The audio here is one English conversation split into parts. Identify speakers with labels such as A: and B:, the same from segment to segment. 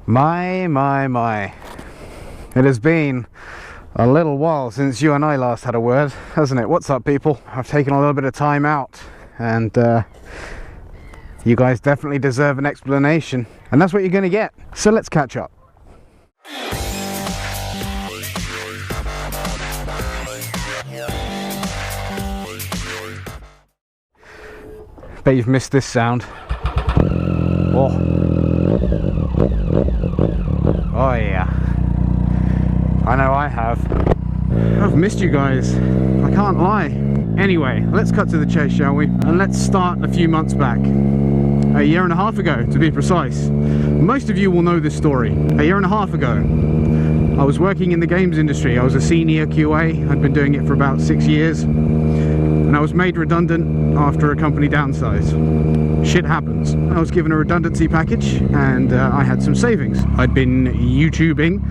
A: My. It has been a little while since you and I last had a word, hasn't it? What's up, people? I've taken a little bit of time out, and you guys definitely deserve an explanation, and that's what you're going to get. So let's catch up. Bet you've missed this sound. Oh yeah, I know I have. I've missed you guys, I can't lie. Anyway, let's cut to the chase, shall we? And let's start a few months back. A year and a half ago, to be precise. Most of you will know this story. A year and a half ago, I was working in the games industry. I was a senior QA. I'd been doing it for about 6 years. And I was made redundant after a company downsized. Shit happens. I was given a redundancy package and I had some savings. I'd been YouTubing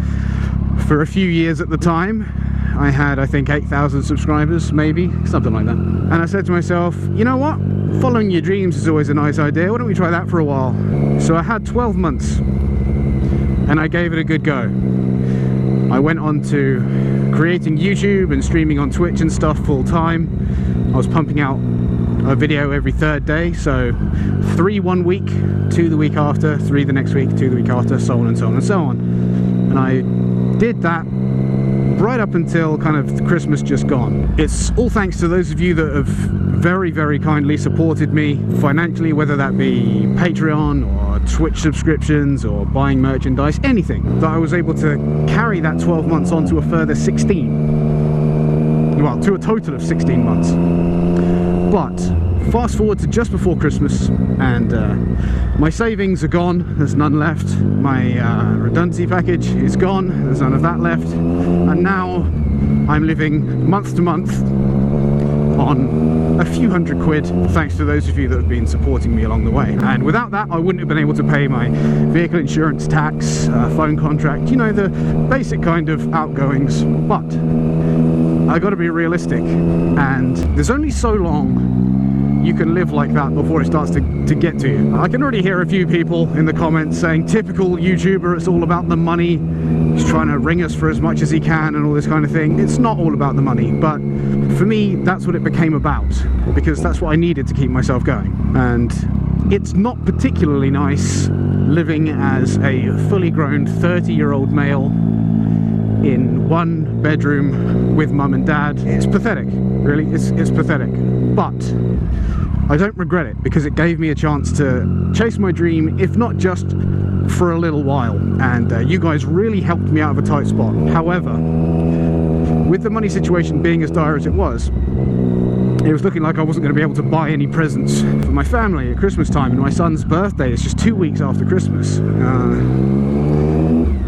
A: for a few years at the time. I had, I think, 8,000 subscribers, maybe, something like that. And I said to myself, you know what? Following your dreams is always a nice idea. Why don't we try that for a while? So I had 12 months and I gave it a good go. I went on to creating YouTube and streaming on Twitch and stuff full time. I was pumping out a video every third day, so 3 one week, 2 the week after, 3 the next week, 2 the week after, so on and so on and so on. And I did that right up until kind of Christmas just gone. It's all thanks to those of you that have very kindly supported me financially, whether that be Patreon or Twitch subscriptions or buying merchandise, anything, that I was able to carry that 12 months on to a further 16. Well, to a total of 16 months. But fast forward to just before Christmas, and my savings are gone. There's none left. My redundancy package is gone. There's none of that left. And now I'm living month to month on a few $100 thanks to those of you that have been supporting me along the way. And without that, I wouldn't have been able to pay my vehicle insurance, tax, phone contract, you know, the basic kind of outgoings. But I got to be realistic, and there's only so long you can live like that before it starts to get to you. I can already hear a few people in the comments saying, typical YouTuber, it's all about the money, he's trying to ring us for as much as he can and all this kind of thing. It's not all about the money, but for me that's what it became about, because that's what I needed to keep myself going. And it's not particularly nice living as a fully grown 30-year-old male in one bedroom with mum and dad. It's pathetic, really. It's pathetic, but I don't regret it, because it gave me a chance to chase my dream, if not just for a little while. And you guys really helped me out of a tight spot. However, with the money situation being as dire as it was looking like I wasn't going to be able to buy any presents for my family at Christmas time, and my son's birthday is just 2 weeks after Christmas.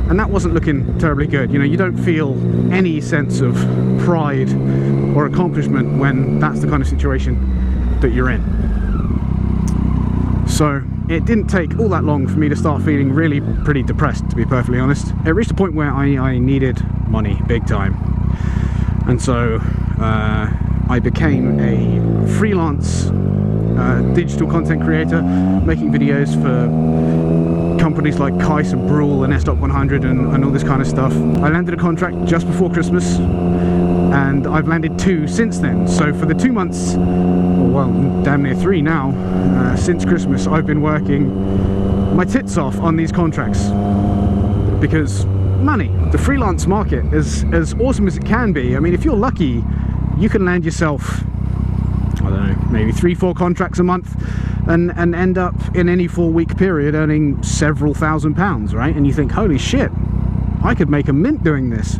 A: And that wasn't looking terribly good. You know, you don't feel any sense of pride or accomplishment when that's the kind of situation that you're in. So it didn't take all that long for me to start feeling really pretty depressed, to be perfectly honest. It reached a point where I needed money big time. And so I became a freelance digital content creator, making videos for companies like Kais and Brule and S.100 and all this kind of stuff. I landed a contract just before Christmas, and I've landed 2 since then. So for the 2 months, well, damn near 3 now, since Christmas, I've been working my tits off on these contracts. Because money, the freelance market is as awesome as it can be. I mean, if you're lucky, you can land yourself, I don't know, maybe 3-4 contracts a month, and end up in any 4-week period earning several £1,000s, right? And you think, holy shit, I could make a mint doing this.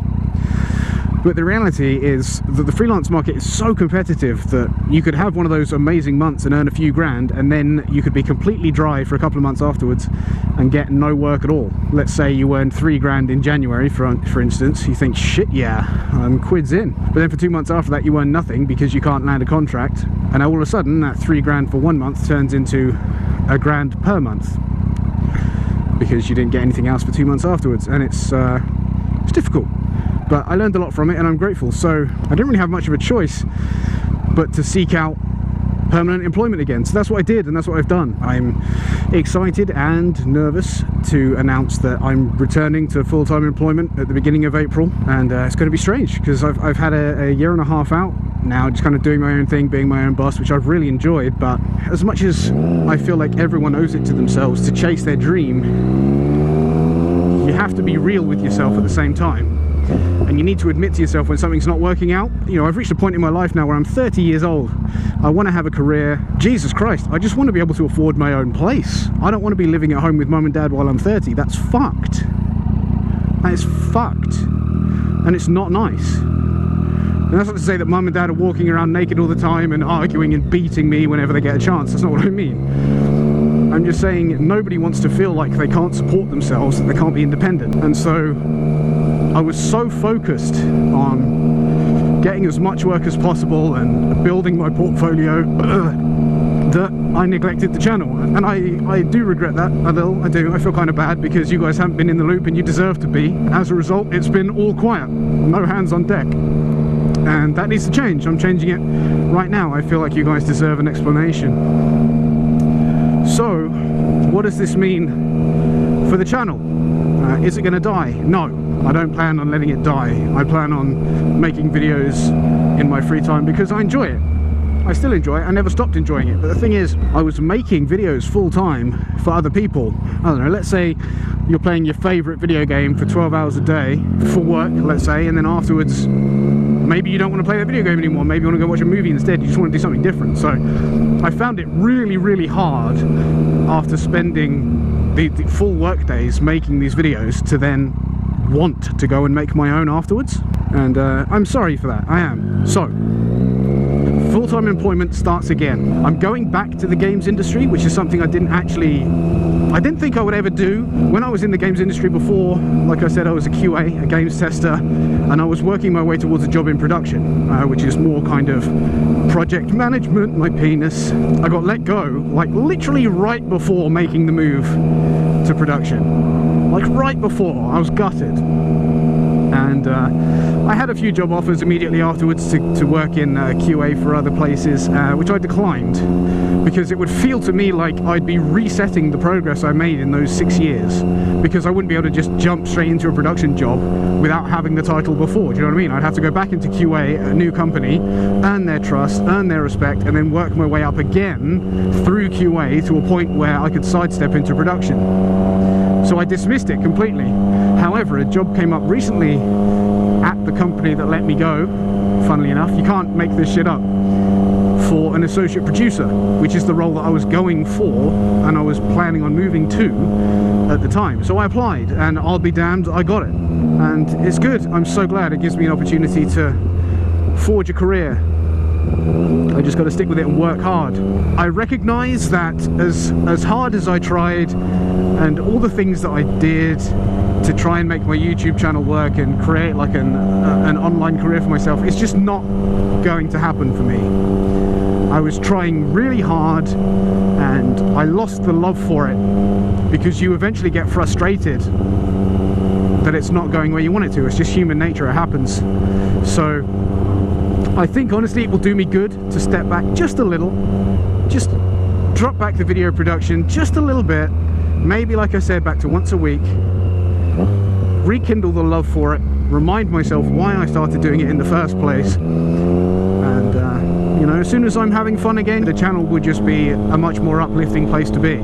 A: But the reality is that the freelance market is so competitive that you could have one of those amazing months and earn a few grand, and then you could be completely dry for a couple of months afterwards and get no work at all. Let's say you earned 3 grand in January, for instance. You think, shit, yeah, I'm quids in. But then for 2 months after that, you earn nothing because you can't land a contract. And all of a sudden, that 3 grand for 1 month turns into a grand per month because you didn't get anything else for 2 months afterwards. And it's difficult. But I learned a lot from it, and I'm grateful. So I didn't really have much of a choice but to seek out permanent employment again. So that's what I did, and that's what I've done. I'm excited and nervous to announce that I'm returning to full-time employment at the beginning of April, and it's going to be strange because I've had a year and a half out now, just kind of doing my own thing, being my own boss, which I've really enjoyed. But as much as I feel like everyone owes it to themselves to chase their dream, you have to be real with yourself at the same time. And you need to admit to yourself when something's not working out. You know, I've reached a point in my life now where I'm 30 years old. I want to have a career. Jesus Christ, I just want to be able to afford my own place. I don't want to be living at home with mum and dad while I'm 30. That's fucked. That is fucked. And it's not nice. And that's not to say that mum and dad are walking around naked all the time and arguing and beating me whenever they get a chance. That's not what I mean. I'm just saying nobody wants to feel like they can't support themselves, that they can't be independent. And so I was so focused on getting as much work as possible and building my portfolio that I neglected the channel. And I do regret that a little. I do. I feel kind of bad because you guys haven't been in the loop and you deserve to be. As a result, it's been all quiet, no hands on deck. And that needs to change. I'm changing it right now. I feel like you guys deserve an explanation. So, what does this mean for the channel? Is it going to die? No, I don't plan on letting it die. I plan on making videos in my free time because I enjoy it. I still enjoy it. I never stopped enjoying it. But the thing is, I was making videos full time for other people. I don't know, let's say you're playing your favorite video game for 12 hours a day for work, let's say, and then afterwards maybe you don't want to play that video game anymore. Maybe you want to go watch a movie instead. You just want to do something different. So I found it really, really hard after spending the full work days making these videos to then want to go and make my own afterwards. And I'm sorry for that. I am. So full-time employment starts again. I'm going back to the games industry, which is something I didn't think I would ever do. When I was in the games industry before, like I said, I was a QA, a games tester, and I was working my way towards a job in production, which is more kind of project management, my penis. I got let go, like literally right before making the move to production. Like right before, I was gutted. And I had a few job offers immediately afterwards to work in QA for other places, which I declined because it would feel to me like I'd be resetting the progress I made in those 6 years, because I wouldn't be able to just jump straight into a production job without having the title before. Do you know what I mean? I'd have to go back into QA at a new company, earn their trust, earn their respect, and then work my way up again through QA to a point where I could sidestep into production. So I dismissed it completely. However, a job came up recently at the company that let me go, funnily enough, you can't make this shit up, for an associate producer, which is the role that I was going for and I was planning on moving to at the time. So I applied, and I'll be damned, I got it. And it's good. I'm so glad. It gives me an opportunity to forge a career. I just got to stick with it and work hard. I recognize that as hard as I tried and all the things that I did to try and make my YouTube channel work and create like an online career for myself, it's just not going to happen for me. I was trying really hard and I lost the love for it, because you eventually get frustrated that it's not going where you want it to. It's just human nature, it happens. So I think honestly it will do me good to step back just a little, just drop back the video production just a little bit, maybe like I said, back to once a week, rekindle the love for it, remind myself why I started doing it in the first place, and you know, as soon as I'm having fun again, the channel would just be a much more uplifting place to be.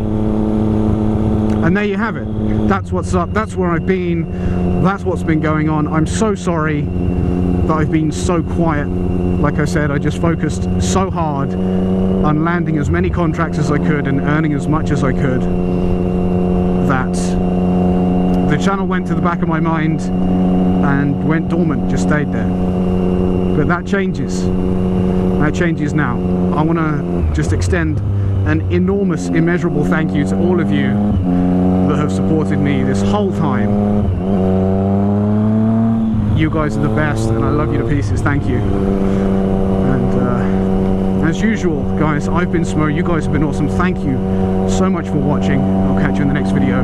A: And there you have it. That's what's up, that's where I've been, that's what's been going on. I'm so sorry that I've been so quiet. Like I said, I just focused so hard on landing as many contracts as I could and earning as much as I could that the channel went to the back of my mind and went dormant, just stayed there. But that changes. That changes now. I want to just extend an enormous, immeasurable thank you to all of you that have supported me this whole time. You guys are the best and I love you to pieces. Thank you. And as usual, guys, I've been Smo, you guys have been awesome. Thank you so much for watching. I'll catch you in the next video.